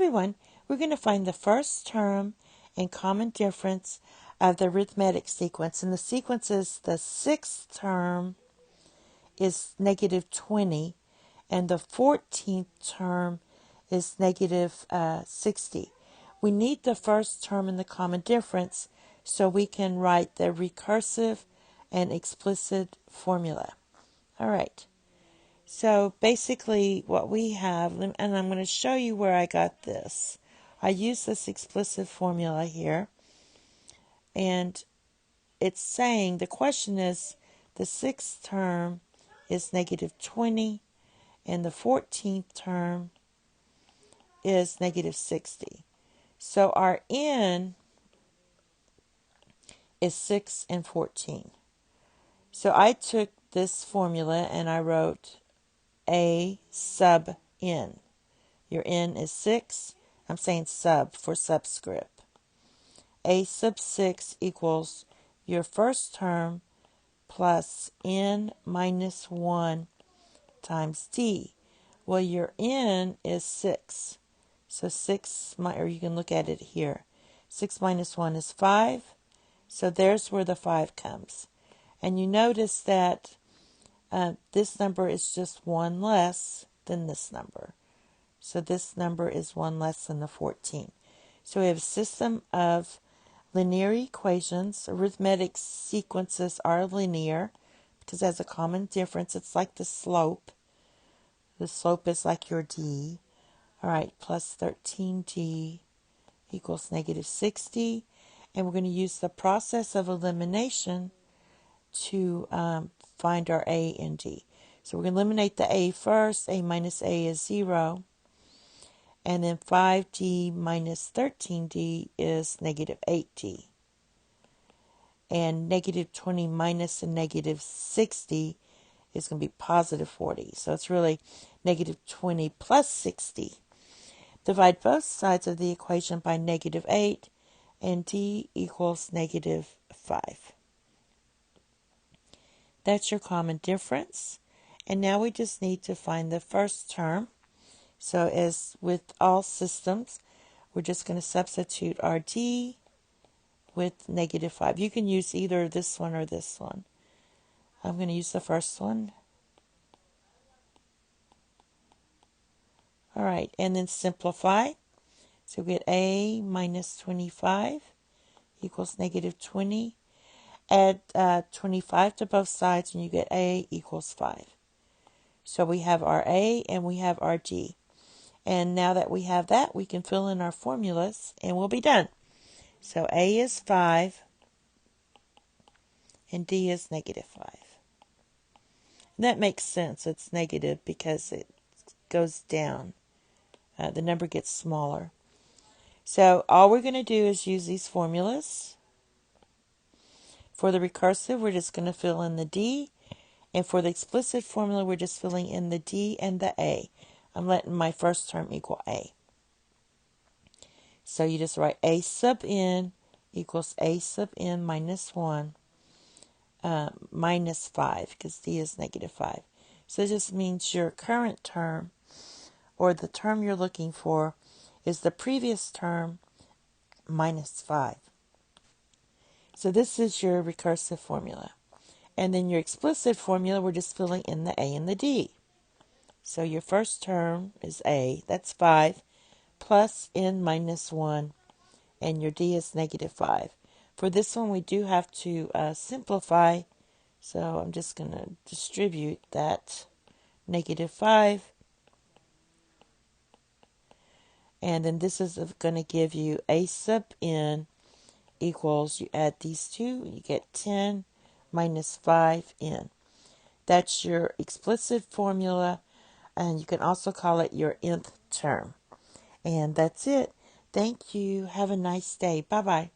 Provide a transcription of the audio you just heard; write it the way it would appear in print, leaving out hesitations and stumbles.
everyone, we're going to find the first term and common difference of the arithmetic sequence. And the sequence is the sixth term is negative 20 and the 14th term is negative 60. We need the first term and the common difference so we can write the recursive and explicit formula. All right. So basically what we have, and I'm going to show you where I got this. I use this explicit formula here, and it's saying, the question is, the sixth term is negative 20, and the 14th term is negative 60. So our n is 6 and 14. So I took this formula and I wrote A sub n. Your n is 6. I'm saying sub for subscript. A sub 6 equals your first term plus n minus 1 times d. Well, your n is 6. So 6, or you can look at it here. 6 minus 1 is 5. So there's where the 5 comes. And you notice that this number is just 1 less than this number. So this number is 1 less than the 14. So we have a system of linear equations. Arithmetic sequences are linear because it has a common difference. It's like the slope. The slope is like your d. All right, plus 13d equals negative 60. And we're going to use the process of elimination to find our a and d. So we're going to eliminate the a first. A minus a is 0. And then 5d minus 13d is negative 8d. And negative 20 minus a negative 60 is going to be positive 40. So it's really negative 20 plus 60. Divide both sides of the equation by negative 8, and d equals negative 5. That's your common difference. And now we just need to find the first term. So as with all systems, we're just going to substitute our d with negative 5. You can use either this one or this one. I'm going to use the first one. All right, and then simplify. So we get a minus 25 equals negative 20. Add 25 to both sides and you get a equals 5. So we have our a and we have our d. And now that we have that, we can fill in our formulas and we'll be done. So a is 5 and d is negative 5. And that makes sense. It's negative because it goes down. The number gets smaller. So all we're going to do is use these formulas. For the recursive, we're just going to fill in the d. And for the explicit formula, we're just filling in the d and the a. I'm letting my first term equal a. So you just write a sub n equals a sub n minus 1 minus 5 because d is negative 5. So it just means your current term or the term you're looking for is the previous term minus 5. So this is your recursive formula. And then your explicit formula, we're just filling in the a and the d. So your first term is a, that's 5, plus n minus 1, and your d is negative 5. For this one, we do have to simplify, so I'm just going to distribute that negative 5. And then this is going to give you a sub n equals, you add these two, you get 10 minus 5n. That's your explicit formula, and you can also call it your nth term. And that's it. Thank you. Have a nice day. Bye-bye.